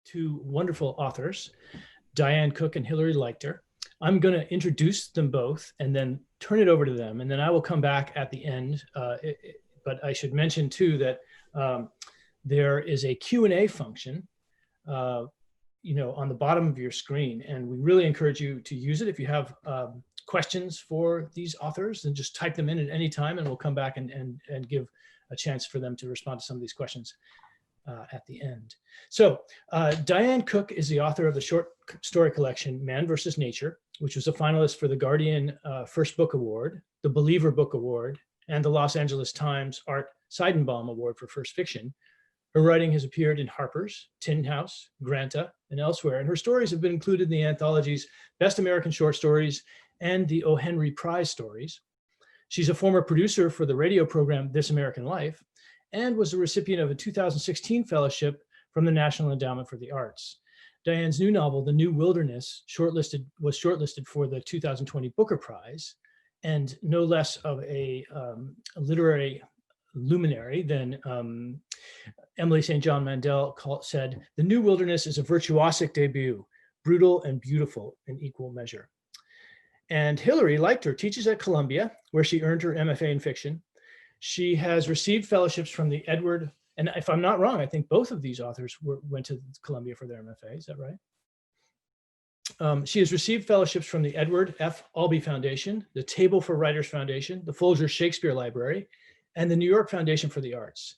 two wonderful authors, Diane Cook and Hilary Leichter. I'm going to introduce them both and then turn it over to them, and then I will come back at the end. But I should mention too that there is a Q&A function on the bottom of your screen, and we really encourage you to use it. If you have questions for these authors, then just type them in at any time, and we'll come back and give a chance for them to respond to some of these questions at the end. So Diane Cook is the author of the short story collection Man vs. Nature, which was a finalist for the Guardian First Book Award, the Believer Book Award, and the Los Angeles Times Art Seidenbaum Award for First Fiction. Her writing has appeared in Harper's, Tin House, Granta, and elsewhere, and her stories have been included in the anthologies Best American Short Stories and the O. Henry Prize Stories. She's a former producer for the radio program This American Life, and was the recipient of a 2016 fellowship from the National Endowment for the Arts. Diane's new novel, The New Wilderness, was shortlisted for the 2020 Booker Prize, and no less of a literary luminary than Emily St. John Mandel said, "The New Wilderness is a virtuosic debut, brutal and beautiful in equal measure." And Hilary Leichter teaches at Columbia, where she earned her MFA in fiction. She has received fellowships from the Edward, and if I'm not wrong, I think both of these authors went to Columbia for their MFA, is that right? She has received fellowships from the Edward F. Albee Foundation, the Table for Writers Foundation, the Folger Shakespeare Library, and the New York Foundation for the Arts.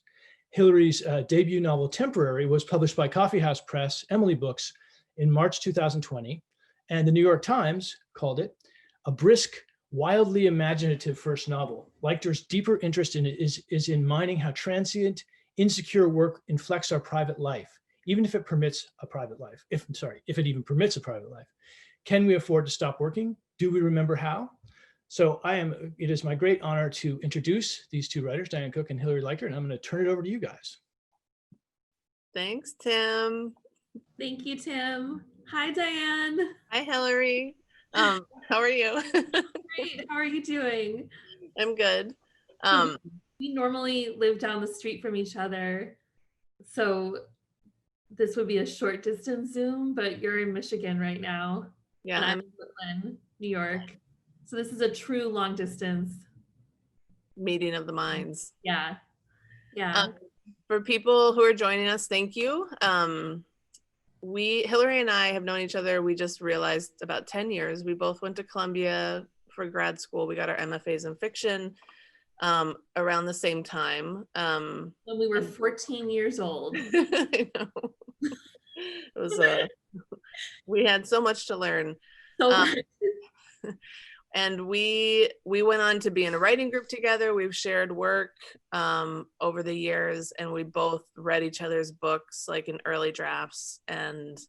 Hilary's debut novel, Temporary, was published by Coffeehouse Press, Emily Books, in March 2020, and the New York Times called it a brisk, wildly imaginative first novel. Leichter's deeper interest in it is in mining how transient, insecure work inflects our private life, even if it permits a private life, if it even permits a private life. Can we afford to stop working? Do we remember how? So it is my great honor to introduce these two writers, Diane Cook and Hilary Leichter, and I'm going to turn it over to you guys. Thanks, Tim. Thank you, Tim. Hi, Diane. Hi, Hilary. How are you? Great. How are you doing? I'm good. We normally live down the street from each other, so this would be a short distance Zoom, but you're in Michigan right now. Yeah. And I'm in Brooklyn, New York. So this is a true long distance meeting of the minds. Yeah. Yeah. For people who are joining us, thank you. Hilary and I have known each other, we just realized, about 10 years. We both went to Columbia for grad school. We got our MFAs in fiction around the same time. When we were 14 years old. I know. It was we had so much to learn. And we went on to be in a writing group together. We've shared work over the years, and we both read each other's books like in early drafts, and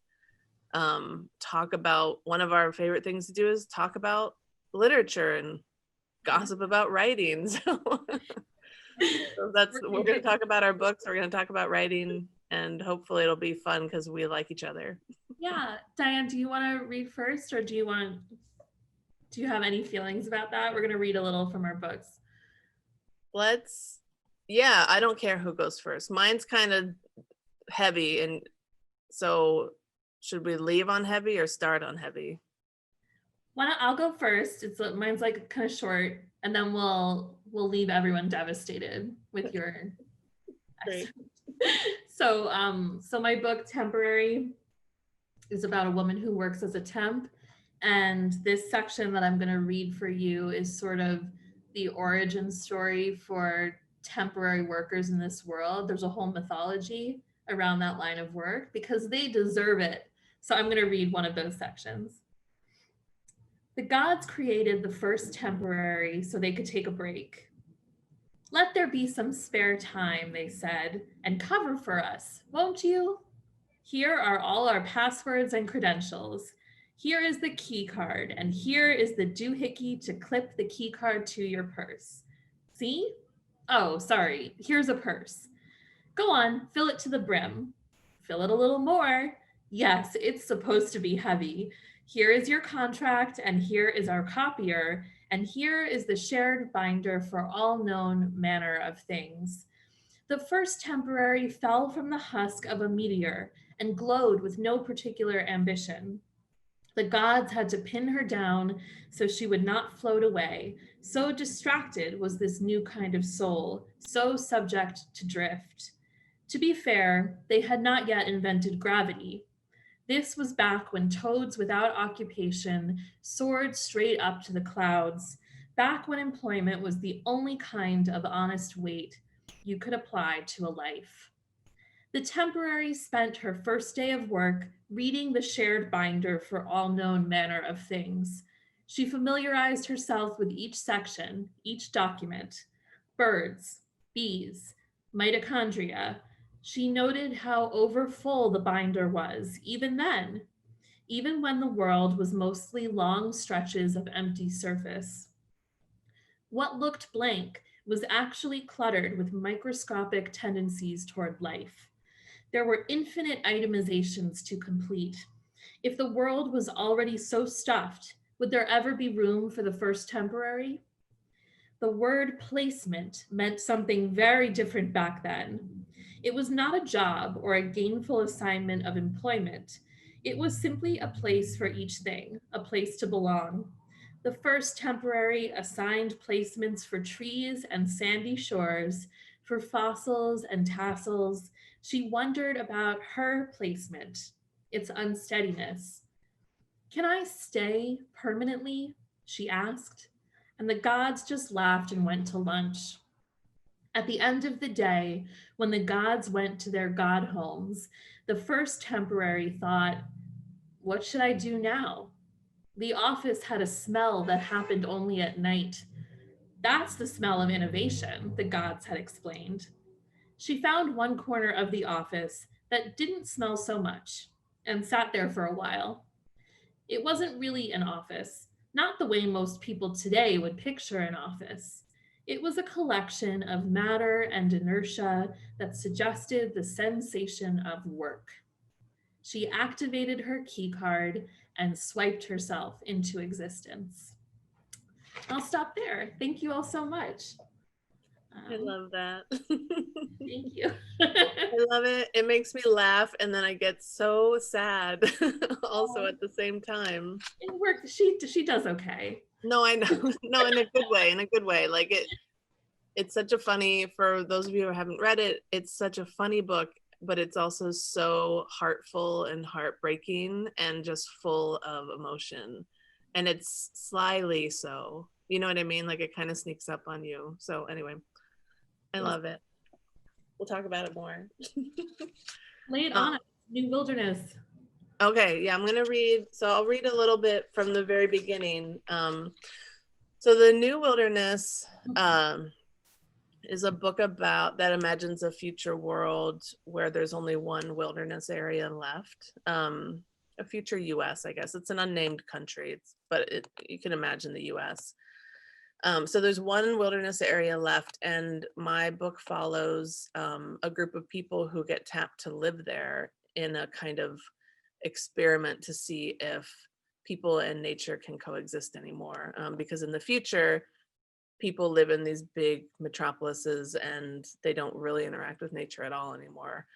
talk about, one of our favorite things to do is talk about literature and gossip about writing. So we're going to talk about our books, we're going to talk about writing, and hopefully it'll be fun because we like each other. Yeah. Diane, do you want to read first, or do you have any feelings about that? We're going to read a little from our books. Yeah, I don't care who goes first. Mine's kind of heavy, and so should we leave on heavy or start on heavy? I'll go first. Mine's like kind of short, and then we'll leave everyone devastated with your. Great. So my book Temporary is about a woman who works as a temp, and this section that I'm going to read for you is sort of the origin story for temporary workers in this world. There's a whole mythology around that line of work because they deserve it. So I'm going to read one of those sections. The gods created the first temporary so they could take a break. Let there be some spare time, they said, and cover for us, won't you? Here are all our passwords and credentials. Here is the key card, and here is the doohickey to clip the key card to your purse. See? Oh, sorry, here's a purse. Go on, fill it to the brim. Fill it a little more. Yes, it's supposed to be heavy. Here is your contract, and here is our copier, and here is the shared binder for all known manner of things. The first temporary fell from the husk of a meteor and glowed with no particular ambition. The gods had to pin her down so she would not float away. So distracted was this new kind of soul, so subject to drift. To be fair, they had not yet invented gravity. This was back when toads without occupation soared straight up to the clouds, back when employment was the only kind of honest weight you could apply to a life. The temporary spent her first day of work reading the shared binder for all known manner of things. She familiarized herself with each section, each document. Birds, bees, mitochondria. She noted how overfull the binder was, even then, even when the world was mostly long stretches of empty surface. What looked blank was actually cluttered with microscopic tendencies toward life. There were infinite itemizations to complete. If the world was already so stuffed, would there ever be room for the first temporary? The word placement meant something very different back then. It was not a job or a gainful assignment of employment. It was simply a place for each thing, a place to belong. The first temporary assigned placements for trees and sandy shores, for fossils and tassels. She wondered about her placement, its unsteadiness. Can I stay permanently? She asked. And the gods just laughed and went to lunch. At the end of the day, when the gods went to their god homes, the first temporary thought, what should I do now? The office had a smell that happened only at night. That's the smell of innovation, the gods had explained. She found one corner of the office that didn't smell so much and sat there for a while. It wasn't really an office, not the way most people today would picture an office. It was a collection of matter and inertia that suggested the sensation of work. She activated her key card and swiped herself into existence. I'll stop there. Thank you all so much. I love that. Thank you. I love it. It makes me laugh and then I get so sad also at the same time. It worked. She does okay. No, I know. No, in a good way, in a good way. Like it's such a funny, for those of you who haven't read it, it's such a funny book, but it's also so heartful and heartbreaking and just full of emotion. And it's slyly so, you know what I mean? Like it kind of sneaks up on you. So anyway, I love it. We'll talk about it more. Lay it on us. New Wilderness. Okay, yeah, I'm gonna read, so I'll read a little bit from the very beginning. So the New Wilderness is a book about that imagines a future world where there's only one wilderness area left. A future US, I guess. It's an unnamed country, but you can imagine the US. So there's one wilderness area left, and my book follows a group of people who get tapped to live there in a kind of experiment to see if people and nature can coexist anymore. Because in the future, people live in these big metropolises and they don't really interact with nature at all anymore.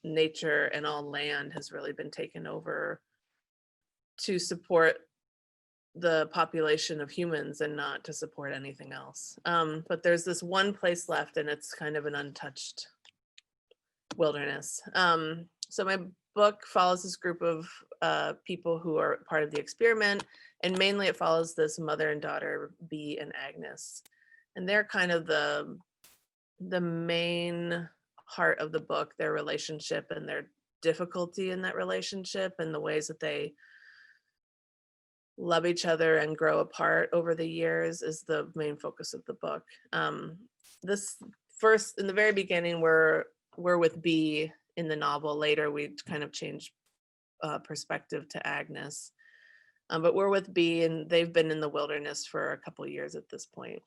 Nature and all land has really been taken over to support the population of humans and not to support anything else. But there's this one place left and it's kind of an untouched wilderness. So my book follows this group of people who are part of the experiment, and mainly it follows this mother and daughter, Bee and Agnes. And they're kind of the main heart of the book, their relationship and their difficulty in that relationship and the ways that they love each other and grow apart over the years is the main focus of the book. This first, in the very beginning, we're with Bee in the novel. Later, we kind of change perspective to Agnes. But we're with Bee, and they've been in the wilderness for a couple years at this point.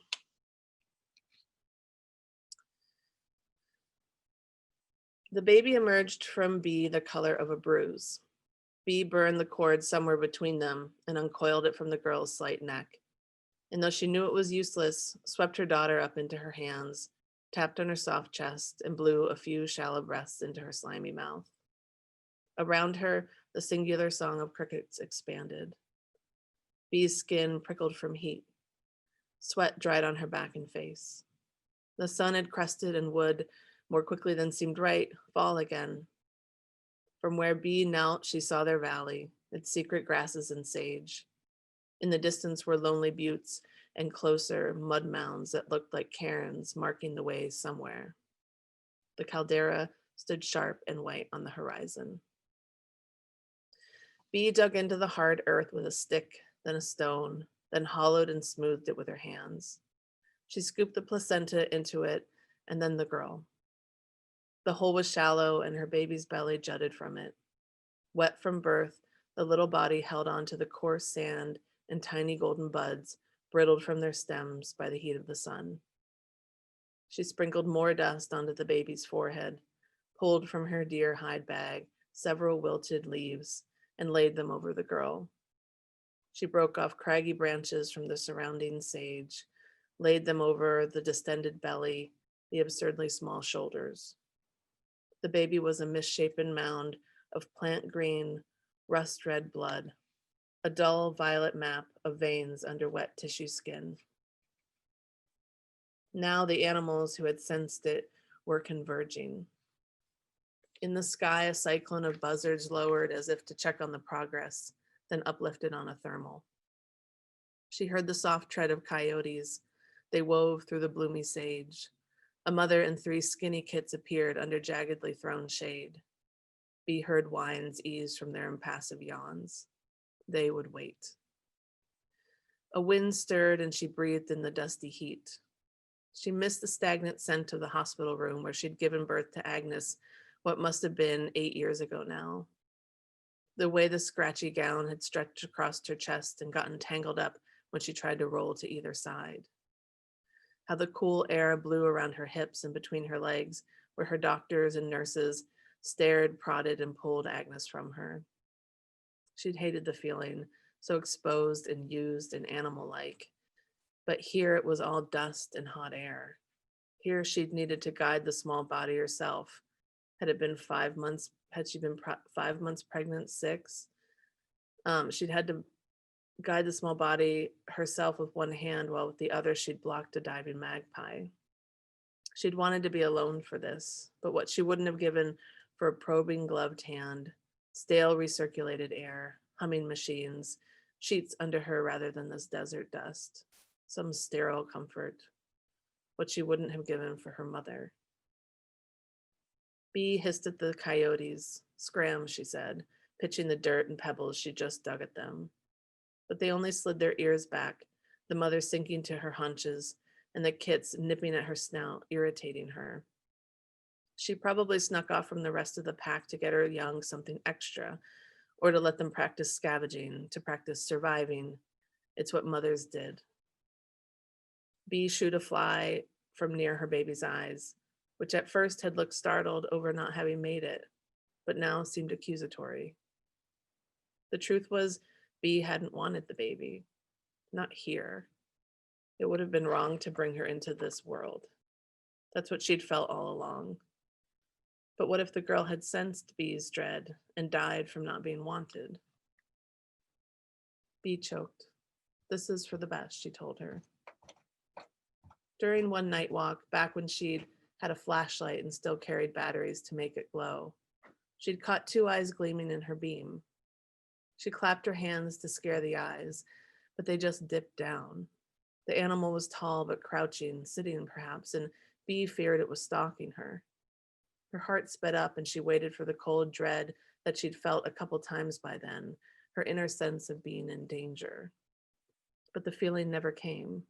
The baby emerged from Bee the color of a bruise. Bee burned the cord somewhere between them and uncoiled it from the girl's slight neck. And though she knew it was useless, swept her daughter up into her hands, tapped on her soft chest, and blew a few shallow breaths into her slimy mouth. Around her, the singular song of crickets expanded. Bee's skin prickled from heat. Sweat dried on her back and face. The sun had crested and would, more quickly than seemed right, fall again. From where Bee knelt, she saw their valley, its secret grasses and sage. In the distance were lonely buttes and closer mud mounds that looked like cairns marking the way somewhere. The caldera stood sharp and white on the horizon. Bee dug into the hard earth with a stick, then a stone, then hollowed and smoothed it with her hands. She scooped the placenta into it, and then the girl. The hole was shallow, and her baby's belly jutted from it. Wet from birth, the little body held on to the coarse sand and tiny golden buds, brittled from their stems by the heat of the sun. She sprinkled more dust onto the baby's forehead, pulled from her deer hide bag several wilted leaves, and laid them over the girl. She broke off craggy branches from the surrounding sage, laid them over the distended belly, the absurdly small shoulders. The baby was a misshapen mound of plant green, rust-red blood, a dull violet map of veins under wet tissue skin. Now the animals who had sensed it were converging. In the sky, a cyclone of buzzards lowered as if to check on the progress, then uplifted on a thermal. She heard the soft tread of coyotes. They wove through the bloomy sage. A mother and 3 skinny kits appeared under jaggedly thrown shade. Bee heard whines ease from their impassive yawns. They would wait. A wind stirred and she breathed in the dusty heat. She missed the stagnant scent of the hospital room where she'd given birth to Agnes, what must have been 8 years ago now. The way the scratchy gown had stretched across her chest and gotten tangled up when she tried to roll to either side. How the cool air blew around her hips and between her legs, where her doctors and nurses stared, prodded, and pulled Agnes from her. She'd hated the feeling, so exposed and used and animal-like. But here it was all dust and hot air. Here she'd needed to guide the small body herself. Had she been 5 months pregnant, 6? She'd had to guide the small body herself with one hand, while with the other she'd blocked a diving magpie. She'd wanted to be alone for this, but what she wouldn't have given for a probing gloved hand, stale recirculated air, humming machines, sheets under her rather than this desert dust, some sterile comfort, what she wouldn't have given for her mother. Bee hissed at the coyotes. Scram, she said, pitching the dirt and pebbles she just dug at them. But they only slid their ears back, the mother sinking to her haunches, and the kits nipping at her snout, irritating her. She probably snuck off from the rest of the pack to get her young something extra, or to let them practice scavenging, to practice surviving. It's what mothers did. Bee shooed a fly from near her baby's eyes, which at first had looked startled over not having made it, but now seemed accusatory. The truth was, Bee hadn't wanted the baby. Not here. It would have been wrong to bring her into this world. That's what she'd felt all along. But what if the girl had sensed Bee's dread and died from not being wanted? Bee choked. This is for the best, she told her. During one night walk, back when she'd had a flashlight and still carried batteries to make it glow, she'd caught 2 eyes gleaming in her beam. She clapped her hands to scare the eyes, but they just dipped down. The animal was tall but crouching, sitting perhaps, and Bee feared it was stalking her. Her heart sped up and she waited for the cold dread that she'd felt a couple times by then, her inner sense of being in danger. But the feeling never came.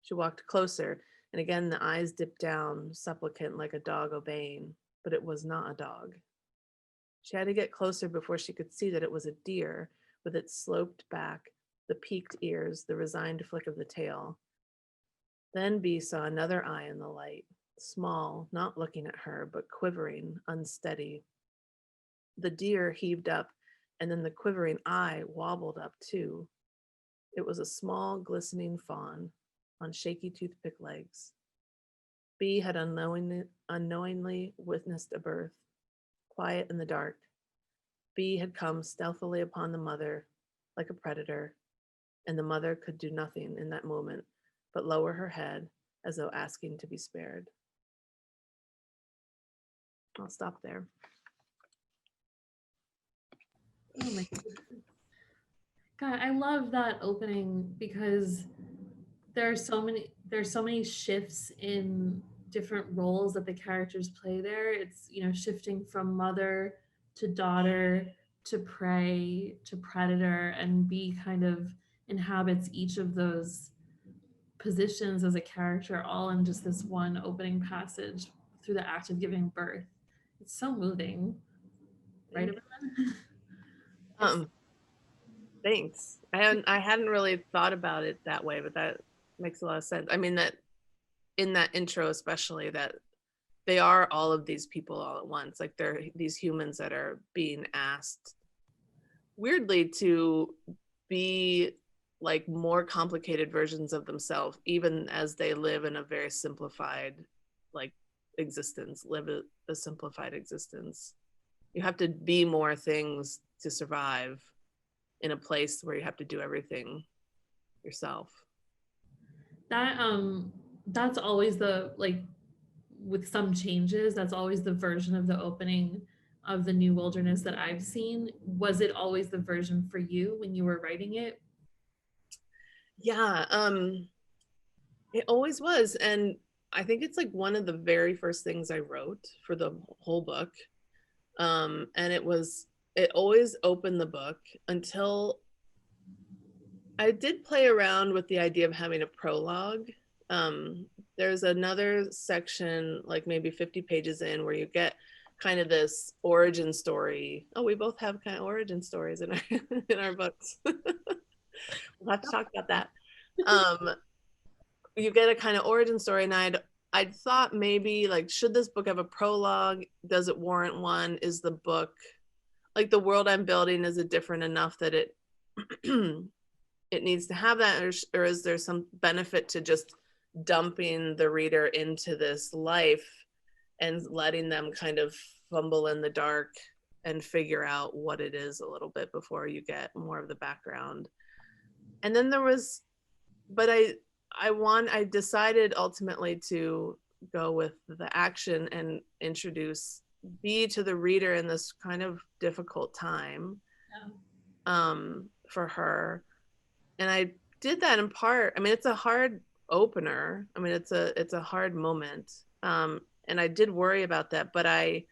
She walked closer, and again the eyes dipped down, supplicant like a dog obeying, but it was not a dog. She had to get closer before she could see that it was a deer with its sloped back, the peaked ears, the resigned flick of the tail. Then Bee saw another eye in the light, small, not looking at her, but quivering, unsteady. The deer heaved up, and then the quivering eye wobbled up too. It was a small, glistening fawn on shaky toothpick legs. Bee had unknowingly witnessed a birth, quiet in the dark, B had come stealthily upon the mother like a predator, and the mother could do nothing in that moment but lower her head as though asking to be spared. I'll stop there. Oh my goodness. God, I love that opening because there's so many shifts in different roles that the characters play there. It's, you know, shifting from mother to daughter to prey to predator, and B kind of inhabits each of those positions as a character all in just this one opening passage through the act of giving birth. It's so moving. Right, everyone? Thanks. I hadn't really thought about it that way, but that makes a lot of sense. I mean, that in that intro, especially, that they are all of these people all at once. Like, they're these humans that are being asked weirdly to be like more complicated versions of themselves, even as they live in a very simplified like existence, live a simplified existence. You have to be more things to survive in a place where you have to do everything yourself. That's always the, like, with some changes, that's always the version of the opening of The New Wilderness that I've seen. Was it always the version for you when you were writing it? Yeah, it always was. And I think it's like one of the very first things I wrote for the whole book. And it always opened the book until I did play around with the idea of having a prologue. There's another section, like maybe 50 pages in, where you get kind of this origin story. Oh, we both have kind of origin stories in our books. We'll have to talk about that. You get a kind of origin story, and I'd thought maybe, like, should this book have a prologue? Does it warrant one? Is the book, like, the world I'm building, is it different enough that it it needs to have that, or is there some benefit to just dumping the reader into this life and letting them kind of fumble in the dark and figure out what it is a little bit before you get more of the background? And then but I decided ultimately to go with the action and introduce B to the reader in this kind of difficult time for her. And I did that in part. I mean, it's a hard opener. I mean, it's a hard moment. And I did worry about that, but I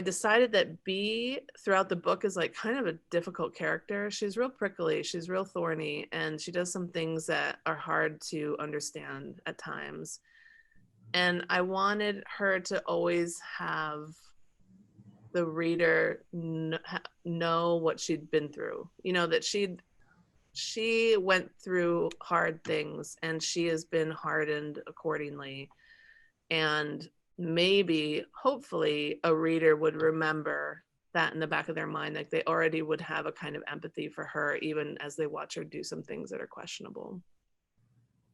decided that B throughout the book is like kind of a difficult character. She's real prickly, she's real thorny, and she does some things that are hard to understand at times. And I wanted her to always have the reader know what she'd been through, you know, that she went through hard things and she has been hardened accordingly. And maybe, hopefully, a reader would remember that in the back of their mind, like they already would have a kind of empathy for her, even as they watch her do some things that are questionable.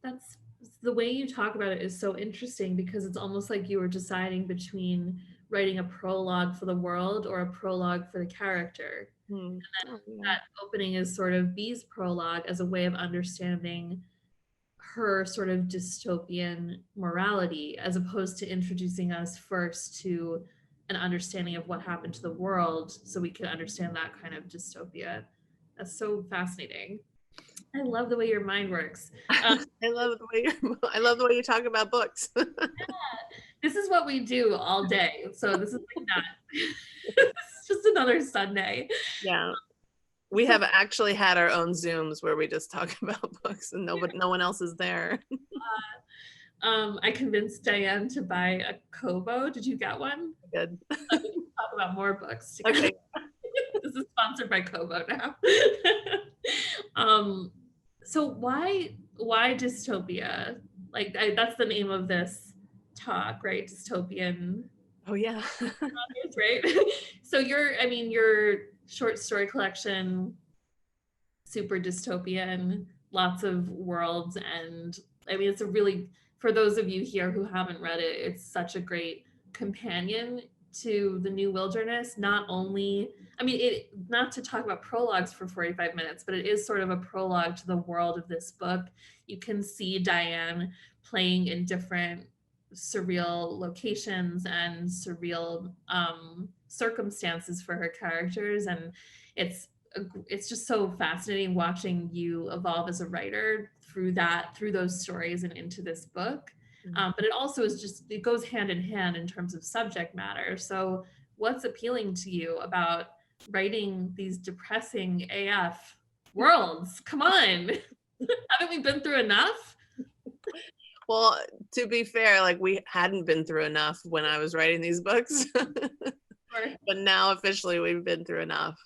That's the way you talk about it is so interesting, because it's almost like you were deciding between writing a prologue for the world or a prologue for the character. And then that opening is sort of B's prologue as a way of understanding her sort of dystopian morality, as opposed to introducing us first to an understanding of what happened to the world so we can understand that kind of dystopia. That's so fascinating. I love the way your mind works. I love the way you talk about books. Yeah, this is what we do all day. So this is like not it's just another Sunday. Yeah. We have actually had our own Zooms where we just talk about books and no one else is there. I convinced Diane to buy a Kobo. Did you get one? Good. We can talk about more books together. Okay. This is sponsored by Kobo now. So why dystopia? Like, that's the name of this talk, right? Dystopian. Oh yeah. Right. So your short story collection, super dystopian, lots of worlds, and I mean, it's a really, for those of you here who haven't read it, it's such a great companion to the new wilderness, not only, I mean, it, not to talk about prologues for 45 minutes, but it is sort of a prologue to the world of this book. You can see Diane playing in different surreal locations and surreal circumstances for her characters, and it's just so fascinating watching you evolve as a writer through those stories and into this book. But it also is just, it goes hand in hand in terms of subject matter. So what's appealing to you about writing these depressing AF worlds? Come on. Haven't we been through enough? Well, to be fair, like we hadn't been through enough when I was writing these books. But now officially we've been through enough.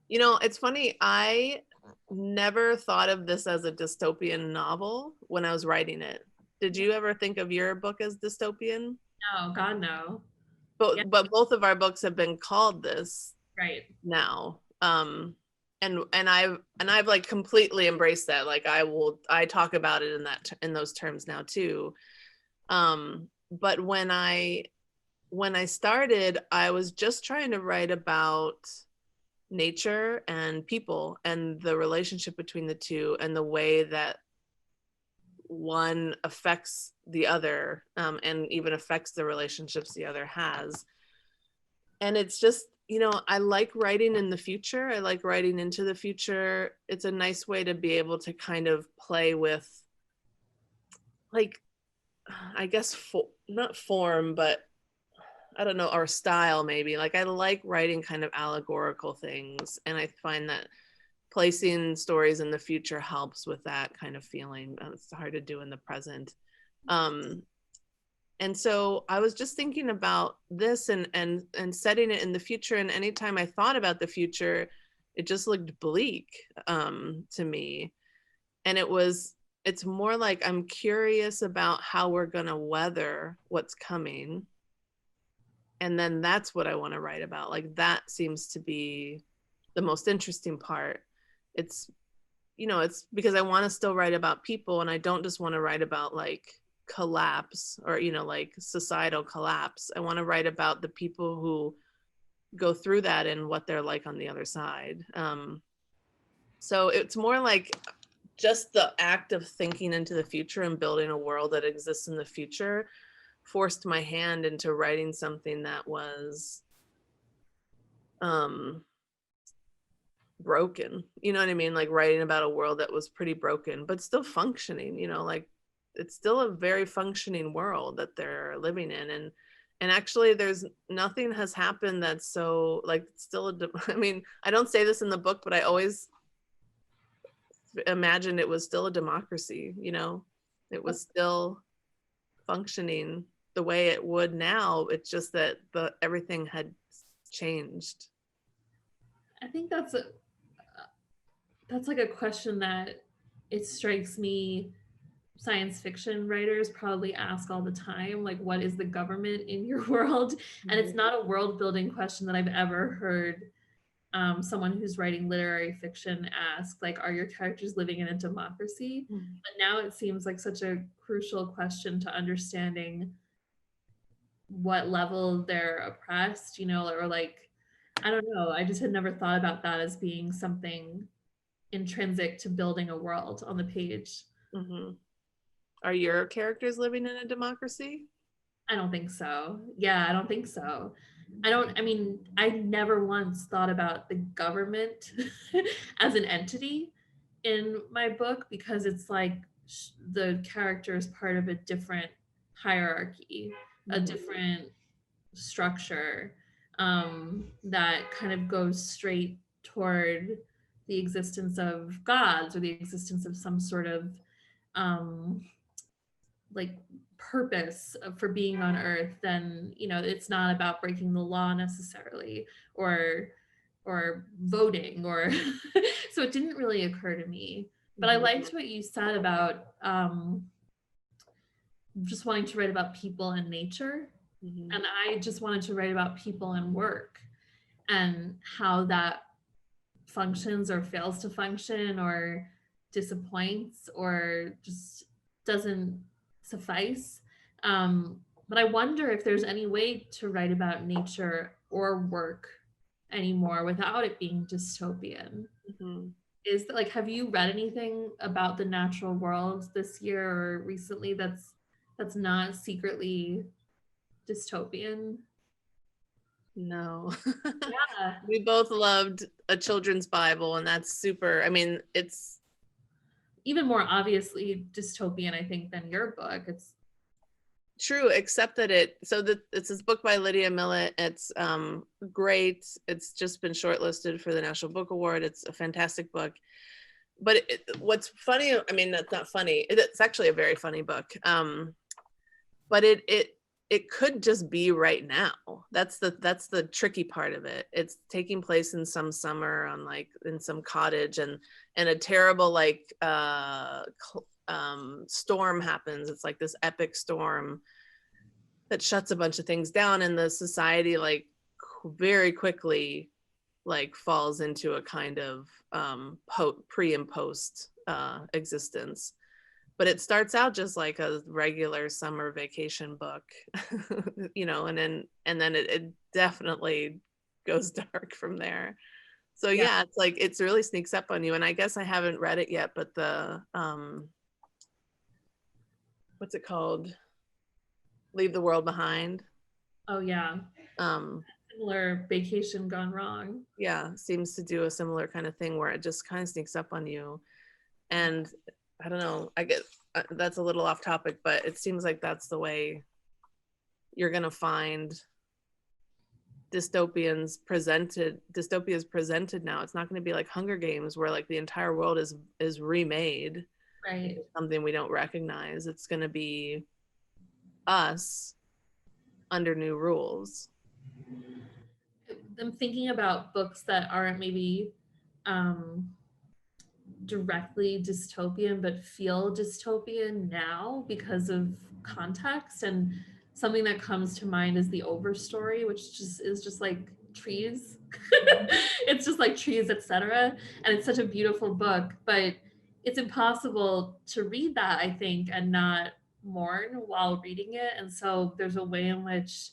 You know, it's funny, I never thought of this as a dystopian novel when I was writing it. Did you ever think of your book as dystopian? No, God, no. But both of our books have been called this Right now. And I've like completely embraced that. Like I talk about it in those terms now too. But when I started, I was just trying to write about nature and people and the relationship between the two and the way that one affects the other, and even affects the relationships the other has. And it's just, you know, I like writing in the future. I like writing into the future. It's a nice way to be able to kind of play with, like, I guess, not form, but I don't know, or style maybe. Like I like writing kind of allegorical things, and I find that placing stories in the future helps with that kind of feeling. It's hard to do in the present. And so I was just thinking about this and setting it in the future. And anytime I thought about the future, it just looked bleak to me. And it's more like I'm curious about how we're gonna weather what's coming. And then that's what I want to write about. Like that seems to be the most interesting part. It's, you know, it's because I want to still write about people, and I don't just want to write about like collapse or, you know, like societal collapse. I want to write about the people who go through that and what they're like on the other side. So it's more like just the act of thinking into the future and building a world that exists in the future forced my hand into writing something that was broken. You know what I mean? Like writing about a world that was pretty broken, but still functioning, you know, like it's still a very functioning world that they're living in. And actually there's nothing has happened that's so like still I mean, I don't say this in the book, but I always imagined it was still a democracy, you know, it was still functioning the way it would now. It's just that everything had changed. I think that's like a question that it strikes me science fiction writers probably ask all the time, like what is the government in your world? And it's not a world building question that I've ever heard someone who's writing literary fiction ask, like, are your characters living in a democracy? But now it seems like such a crucial question to understanding what level they're oppressed, you know, or like, I don't know. I just had never thought about that as being something intrinsic to building a world on the page. Are your characters living in a democracy? I don't think so. Yeah, I don't think so. I mean, I never once thought about the government as an entity in my book, because it's like the character is part of a different hierarchy, a different structure that kind of goes straight toward the existence of gods or the existence of some sort of like purpose for being on earth. Then, you know, it's not about breaking the law necessarily or voting or so it didn't really occur to me. But I liked what you said about just wanting to write about people and nature. And I just wanted to write about people and work and how that functions or fails to function or disappoints or just doesn't suffice. But I wonder if there's any way to write about nature or work anymore without it being dystopian. Mhm. Is that, like, have you read anything about the natural world this year or recently that's not secretly dystopian? No. Yeah. We both loved a children's Bible, and that's super. I mean, it's Even more obviously dystopian, I think, than your book. It's true, except that it's this book by Lydia Millett. It's great. It's just been shortlisted for the National Book Award. It's a fantastic book. But what's funny, I mean, that's not funny. It's actually a very funny book. But it could just be right now. That's the tricky part of it. It's taking place in some summer on like in some cottage, and a terrible like storm happens. It's like this epic storm that shuts a bunch of things down, and the society like very quickly like falls into a kind of pre and post existence. But it starts out just like a regular summer vacation book, you know, and then it definitely goes dark from there. So yeah, it's like it's really sneaks up on you. And I guess I haven't read it yet, but the what's it called? Leave the World Behind. oh yeah. Similar Vacation Gone Wrong. Yeah, seems to do a similar kind of thing where it just kind of sneaks up on you. And I don't know, I get that's a little off topic, but it seems like that's the way you're gonna find dystopias presented now. It's not going to be like Hunger Games where like the entire world is remade, Right. something we don't recognize. It's going to be us under new rules. I'm thinking about books that aren't maybe directly dystopian but feel dystopian now because of context, and something that comes to mind is the Overstory, which just is just like trees. It's just like trees, etc. And it's such a beautiful book, but it's impossible to read that, I think, and not mourn while reading it. And so there's a way in which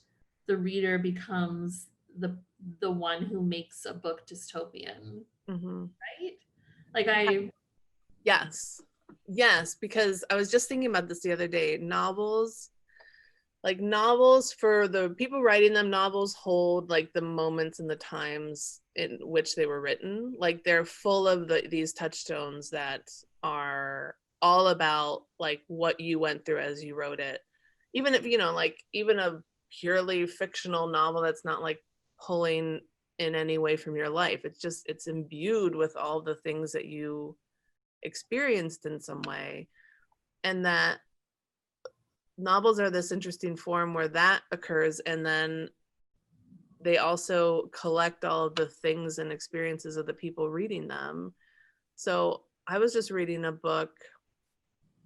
the reader becomes the one who makes a book dystopian, right? Like yes, because I was just thinking about this the other day. Novels for the people writing them, novels hold like the moments and the times in which they were written. Like they're full of these touchstones that are all about like what you went through as you wrote it. Even if, you know, like even a purely fictional novel that's not like pulling in any way from your life, it's imbued with all the things that you experienced in some way. And that novels are this interesting form where that occurs, and then they also collect all of the things and experiences of the people reading them. So I was just reading a book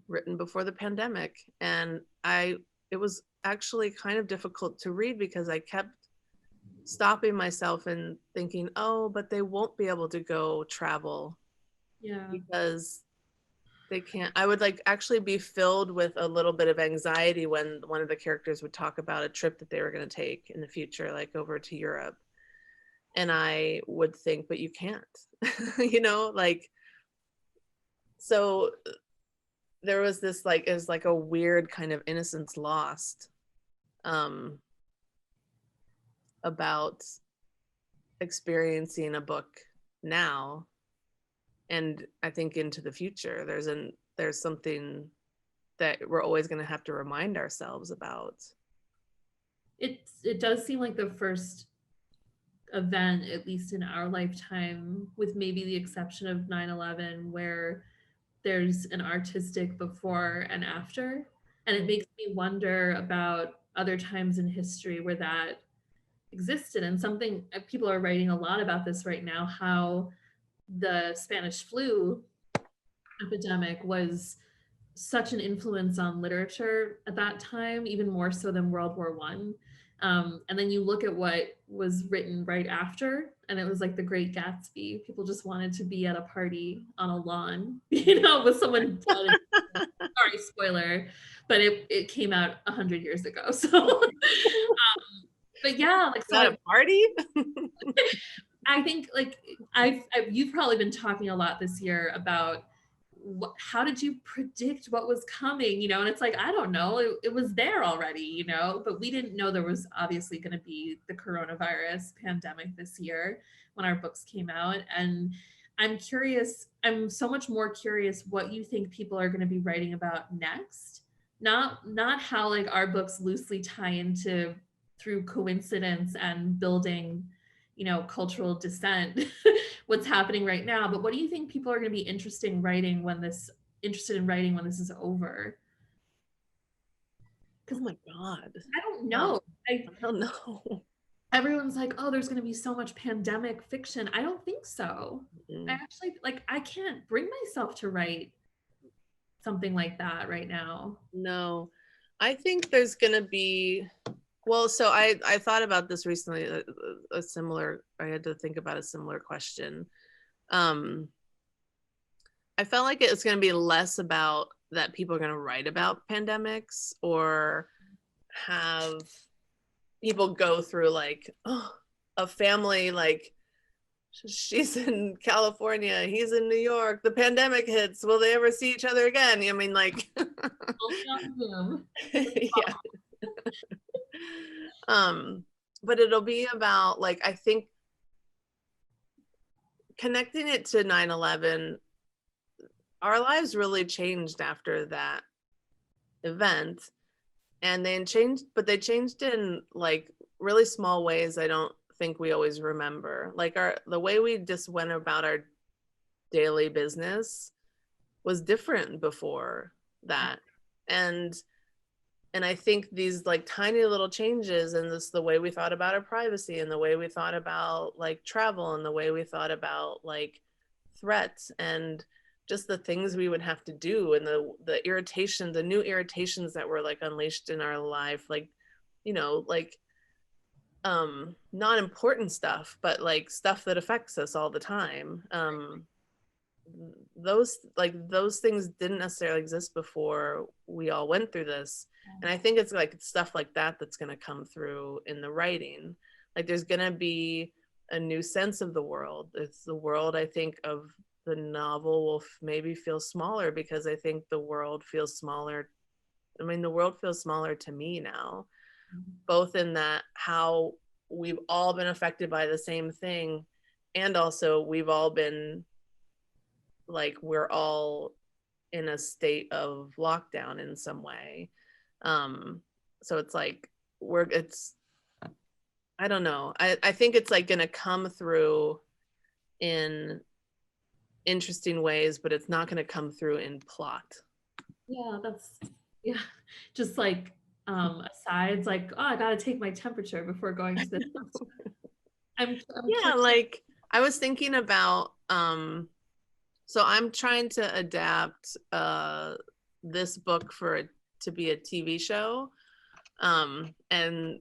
written before the pandemic, and it was actually kind of difficult to read because I kept stopping myself and thinking, oh, but they won't be able to go travel. Yeah. Because they can't. I would like actually be filled with a little bit of anxiety when one of the characters would talk about a trip that they were going to take in the future, like over to Europe. And I would think, but you can't, you know, like, so there was this like, it was like a weird kind of innocence lost about experiencing a book now. And I think into the future, there's something that we're always going to have to remind ourselves about. It does seem like the first event, at least in our lifetime, with maybe the exception of 9/11, where there's an artistic before and after. And it makes me wonder about other times in history where that existed. And something people are writing a lot about this right now, how the Spanish flu epidemic was such an influence on literature at that time, even more so than World War One. And then you look at what was written right after, and it was like The Great Gatsby. People just wanted to be at a party on a lawn, you know, with someone dead. Sorry, spoiler. but it came out 100 years ago. So, but yeah, like, so At a party? I think like you've probably been talking a lot this year about how did you predict what was coming, you know? And it's like, I don't know, it was there already, you know, but we didn't know there was obviously going to be the coronavirus pandemic this year when our books came out. And I'm curious, I'm so much more curious what you think people are going to be writing about next. Not how like our books loosely tie into through coincidence and building, you know, cultural descent, what's happening right now. But what do you think people are going to be interested in writing when this is over? Oh my God. I don't know. I don't know. Everyone's like, oh, there's going to be so much pandemic fiction. I don't think so. I actually, like, I can't bring myself to write something like that right now. No, I think there's going to be, well, so I thought about this recently, I had to think about a similar question. I felt like it's going to be less about that people are going to write about pandemics or have people go through like, oh, a family, like she's in California, he's in New York, the pandemic hits, will they ever see each other again? I mean, like, yeah. But it'll be about like, I think connecting it to 9/11, our lives really changed after that event, and they changed in like really small ways. I don't think we always remember, like the way we just went about our daily business was different before that. And I think these like tiny little changes, and this, the way we thought about our privacy, and the way we thought about like travel, and the way we thought about like threats, and just the things we would have to do, and the irritation, the new irritations that were like unleashed in our life, like, you know, like not important stuff, but like stuff that affects us all the time. Those things didn't necessarily exist before we all went through this. And I think it's like stuff like that that's going to come through in the writing. Like there's going to be a new sense of the world. It's the world, I think, of the novel will maybe feel smaller, because I think the world feels smaller. I mean, the world feels smaller to me now, both in that how we've all been affected by the same thing, and also we've all been like, we're all in a state of lockdown in some way. So it's like I don't know. I think it's like going to come through in interesting ways, but it's not going to come through in plot. Yeah, just like asides, like, oh, I gotta take my temperature before going to this. Yeah, like I was thinking about so I'm trying to adapt this book to be a TV show, and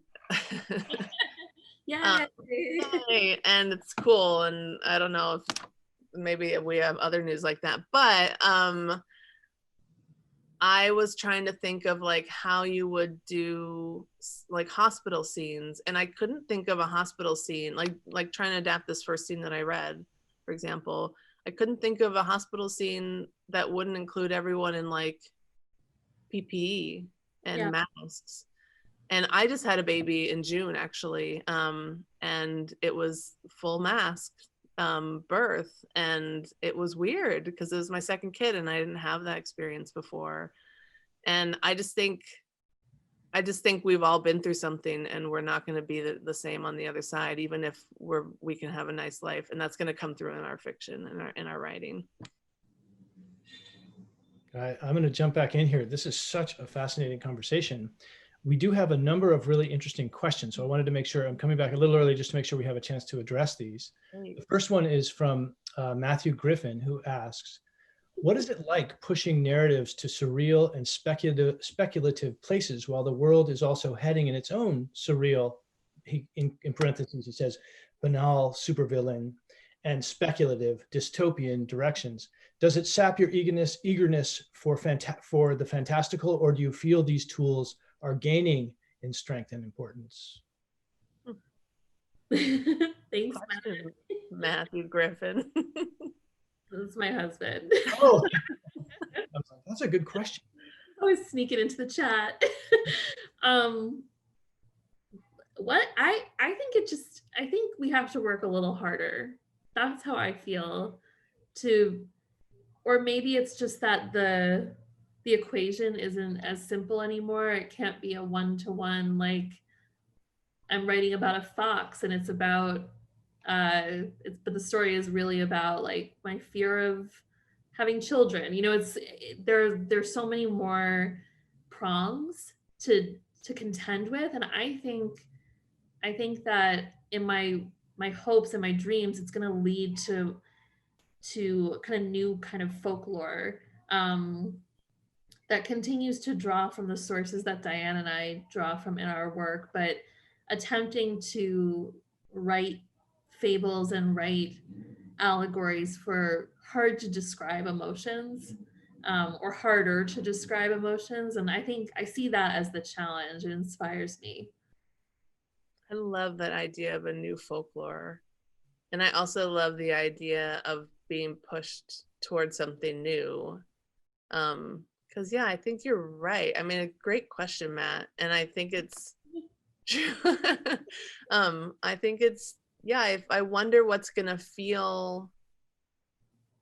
yeah, and it's cool, and I don't know if maybe we have other news like that, but I was trying to think of like how you would do like hospital scenes, and I couldn't think of a hospital scene, like trying to adapt this first scene that I read, for example. I couldn't think of a hospital scene that wouldn't include everyone in like PPE and masks. And I just had a baby in June, actually, and it was full mask birth, and it was weird because it was my second kid and I didn't have that experience before. And I just think we've all been through something, and we're not going to be the same on the other side, even if we can have a nice life. And that's going to come through in our fiction and in our writing. I'm going to jump back in here. This is such a fascinating conversation. We do have a number of really interesting questions, so I wanted to make sure I'm coming back a little early just to make sure we have a chance to address these. The first one is from Matthew Griffin, who asks, what is it like pushing narratives to surreal and speculative places while the world is also heading in its own surreal, in parentheses, he says, banal supervillain and speculative dystopian directions. Does it sap your eagerness for the fantastical, or do you feel these tools are gaining in strength and importance? Thanks, Question, Matthew Griffin. This is my husband. Oh, I was like, that's a good question. I was sneaking into the chat. What I think we have to work a little harder. That's how I feel. Or maybe it's just that the equation isn't as simple anymore. It can't be a one-to-one, like I'm writing about a fox and it's about but the story is really about like my fear of having children. There's so many more prongs to contend with, and I think that in my hopes and my dreams, it's going to lead to kind of new kind of folklore that continues to draw from the sources that Diane and I draw from in our work, but attempting to write fables and write allegories for hard to describe emotions, or harder to describe emotions. And I think I see that as the challenge. It inspires me. I love that idea of a new folklore. And I also love the idea of being pushed towards something new. Because yeah, I think you're right. I mean, a great question, Matt. And I think it's I wonder what's gonna feel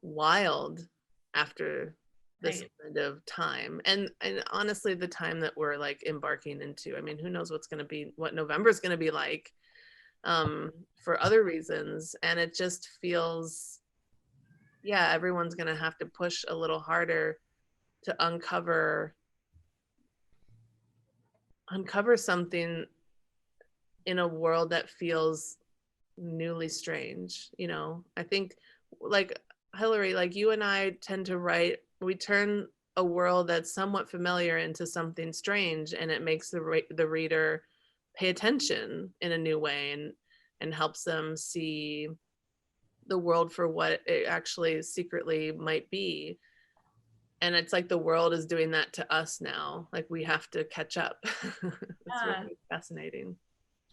wild after this kind of time, and honestly the time that we're like embarking into. I mean, who knows what November is gonna be like for other reasons. And it just feels, yeah, everyone's gonna have to push a little harder to uncover something in a world that feels newly strange. I think, like Hilary, like you and I tend to write, we turn a world that's somewhat familiar into something strange, and it makes the reader pay attention in a new way, and helps them see the world for what it actually secretly might be. And it's like the world is doing that to us now. Like we have to catch up. It's really fascinating.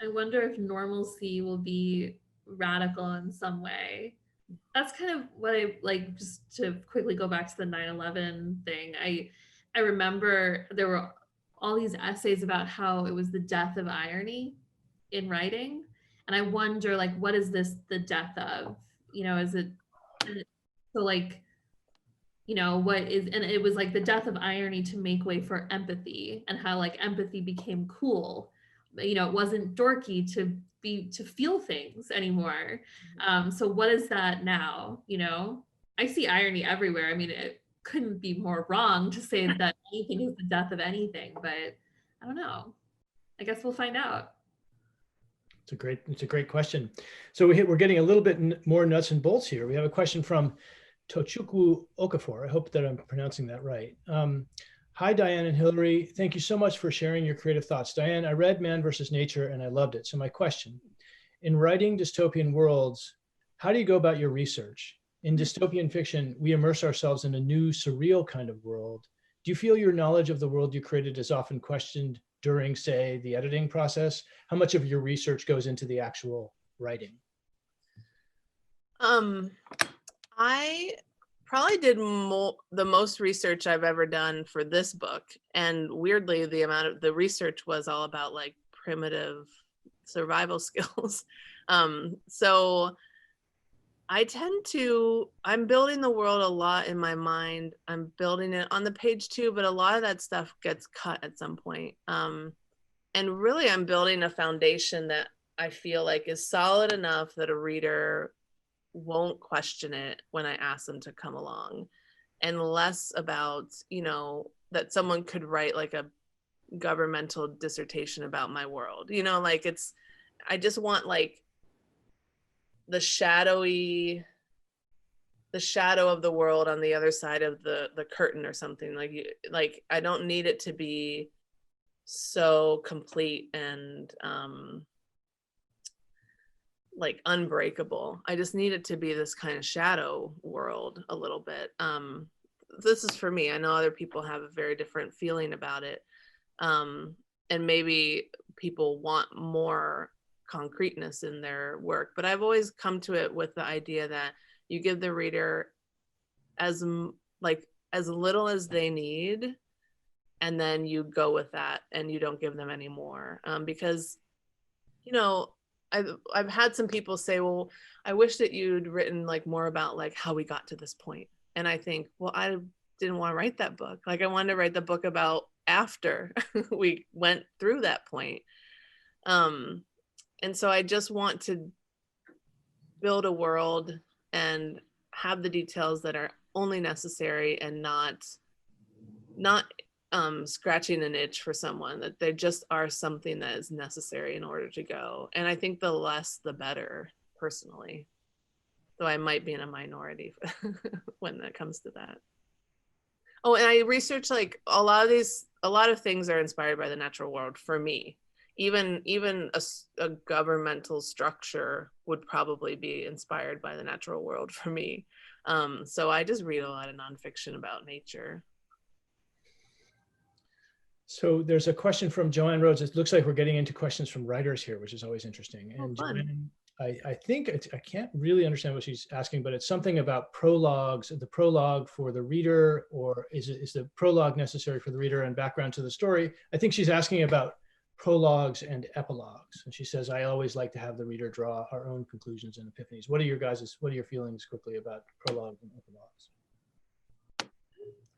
I wonder if normalcy will be radical in some way. That's kind of what I like, just to quickly go back to the 9/11 thing. I remember there were all these essays about how it was the death of irony in writing. And I wonder, like, what is this the death of? Is it so like, what is, and it was like the death of irony to make way for empathy, and how like empathy became cool. It wasn't dorky to feel things anymore. So what is that now? I see irony everywhere. I mean, it couldn't be more wrong to say that anything is the death of anything, but I don't know. I guess we'll find out. It's a great question. So we're getting a little bit more nuts and bolts here. We have a question from Tochukwu Okafor. I hope that I'm pronouncing that right. Hi, Diane and Hilary. Thank you so much for sharing your creative thoughts. Diane, I read Man vs. Nature and I loved it. So my question, in writing dystopian worlds, how do you go about your research? In dystopian fiction, we immerse ourselves in a new surreal kind of world. Do you feel your knowledge of the world you created is often questioned during, say, the editing process? How much of your research goes into the actual writing? I probably did the most research I've ever done for this book. And weirdly, the amount of the research was all about like primitive survival skills. So I'm building the world a lot in my mind. I'm building it on the page too, but a lot of that stuff gets cut at some point. And really, I'm building a foundation that I feel like is solid enough that a reader won't question it when I ask them to come along, and less about, that someone could write like a governmental dissertation about my world. I just want like the shadow of the world on the other side of the curtain or something. Like I don't need it to be so complete and like unbreakable. I just need it to be this kind of shadow world a little bit. This is for me. I know other people have a very different feeling about it. And maybe people want more concreteness in their work, but I've always come to it with the idea that you give the reader as little as they need, and then you go with that and you don't give them any more. Because, you know, I've had some people say, well, I wish that you'd written like more about like how we got to this point. And I think, well, I didn't want to write that book. Like I wanted to write the book about after we went through that point. And so I just want to build a world and have the details that are only necessary, and not scratching an itch for someone, that they just are something that is necessary in order to go. And I think the less the better, personally, though I might be in a minority when it comes to that. Oh, and I researched like a lot of things are inspired by the natural world for me. Even a governmental structure would probably be inspired by the natural world for me. So I just read a lot of nonfiction about nature. So there's a question from Joanne Rhodes. It looks like we're getting into questions from writers here, which is always interesting. And Joanne, I think I can't really understand what she's asking, but it's something about prologues, the prologue for the reader, or is the prologue necessary for the reader and background to the story? I think she's asking about prologues and epilogues. And she says, I always like to have the reader draw our own conclusions and epiphanies. What are your feelings quickly about prologues and epilogues?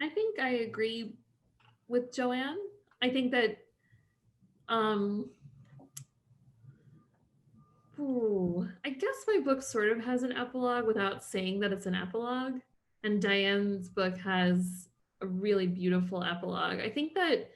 I think I agree with Joanne. I think that I guess my book sort of has an epilogue without saying that it's an epilogue. And Diane's book has a really beautiful epilogue. I think that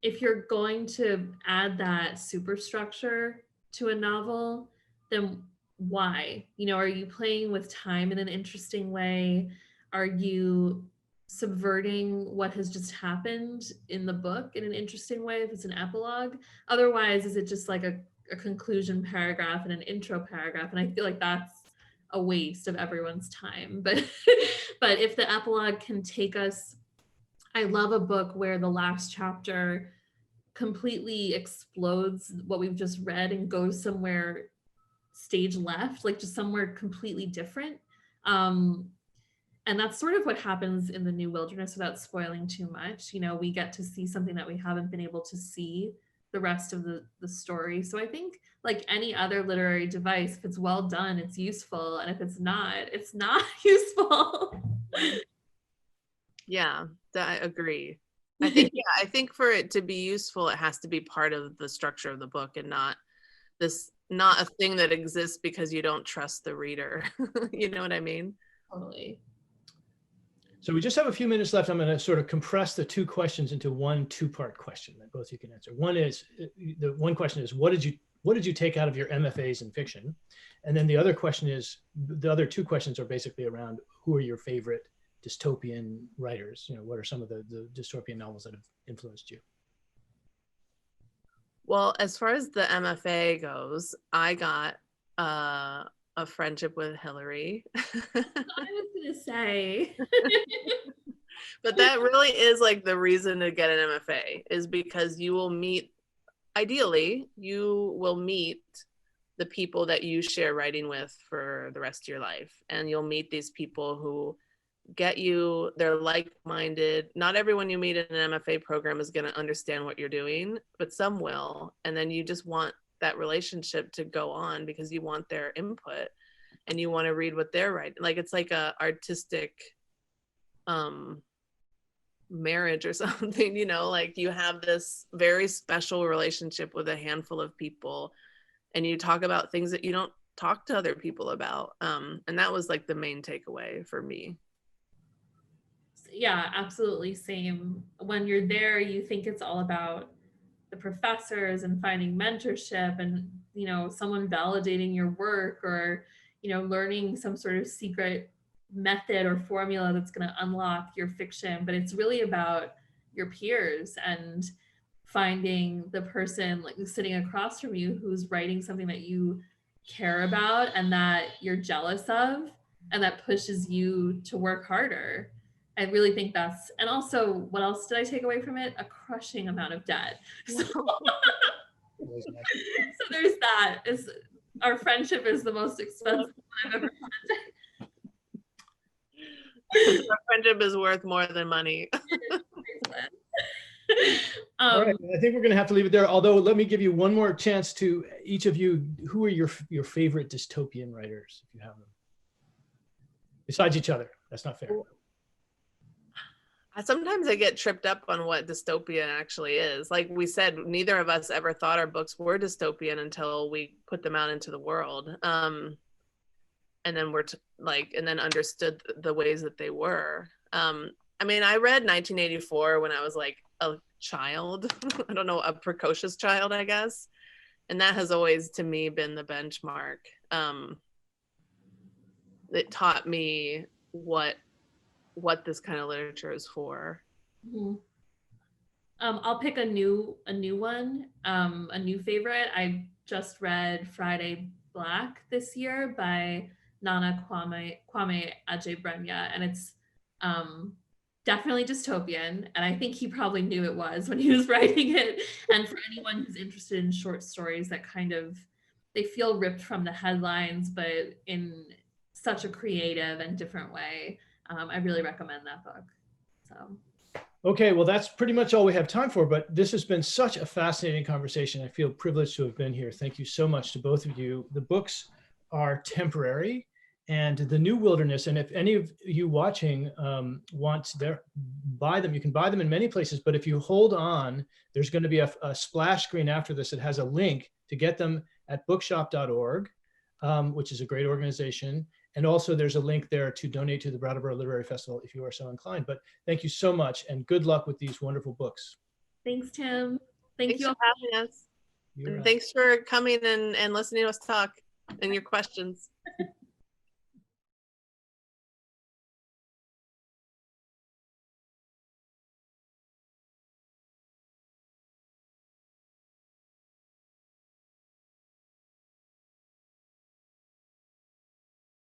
if you're going to add that superstructure to a novel, then why? You know, are you playing with time in an interesting way? Are you subverting what has just happened in the book in an interesting way if it's an epilogue? Otherwise, is it just like a conclusion paragraph and an intro paragraph? And I feel like that's a waste of everyone's time. But but if the epilogue can take us, I love a book where the last chapter completely explodes what we've just read and goes somewhere stage left, like just somewhere completely different. And that's sort of what happens in The New Wilderness without spoiling too much. You know, we get to see something that we haven't been able to see the rest of the story. So I think like any other literary device, if it's well done, it's useful. And if it's not useful. Yeah, I agree. I think for it to be useful, it has to be part of the structure of the book, and not a thing that exists because you don't trust the reader. You know what I mean? Totally. So we just have a few minutes left. I'm going to sort of compress the two questions into one two-part question that both you can answer. The one question is, what did you take out of your MFAs in fiction? And then the other other two questions are basically around who are your favorite dystopian writers? You know, what are some of the dystopian novels that have influenced you? Well, as far as the MFA goes, I got a friendship with Hilary. I was gonna say. But that really is like the reason to get an MFA, is because you will meet the people that you share writing with for the rest of your life. And you'll meet these people who get you, they're like-minded. Not everyone you meet in an MFA program is going to understand what you're doing, but some will. And then you just want that relationship to go on because you want their input and you want to read what they're writing. Like it's like a artistic marriage or something, you know, like you have this very special relationship with a handful of people and you talk about things that you don't talk to other people about. And that was like the main takeaway for me. Yeah, absolutely. Same. When you're there, you think it's all about the professors and finding mentorship and, you know, someone validating your work or, you know, learning some sort of secret method or formula that's going to unlock your fiction. But it's really about your peers and finding the person like sitting across from you who's writing something that you care about and that you're jealous of, and that pushes you to work harder. I really think that's, and also, what else did I take away from it? A crushing amount of debt. So, so there's that. Our friendship is the most expensive I've ever had. Our friendship is worth more than money. All right, I think we're going to have to leave it there. Although, let me give you one more chance to each of you. Who are your favorite dystopian writers, if you have them? Besides each other. That's not fair. Sometimes I get tripped up on what dystopian actually is. Like we said, neither of us ever thought our books were dystopian until we put them out into the world. And then and then understood the ways that they were. I mean, I read 1984 when I was like a child. I don't know, a precocious child, I guess. And that has always, to me, been the benchmark. It taught me what this kind of literature is for. Mm-hmm. I'll pick a new one, a new favorite. I just read Friday Black this year by Nana Kwame Adjei-Brenyah, and it's definitely dystopian, and I think he probably knew it was when he was writing it. And for anyone who's interested in short stories that they feel ripped from the headlines, but in such a creative and different way, I really recommend that book. So. Okay, well, that's pretty much all we have time for, but this has been such a fascinating conversation. I feel privileged to have been here. Thank you so much to both of you. The books are Temporary and The New Wilderness. And if any of you watching want buy them, you can buy them in many places, but if you hold on, there's going to be a splash screen after this that has a link to get them at bookshop.org, which is a great organization. And also there's a link there to donate to the Brattleboro Literary Festival if you are so inclined. But thank you so much and good luck with these wonderful books. Thanks, Tim. Thanks for having us. And thanks for coming and listening to us talk and your questions.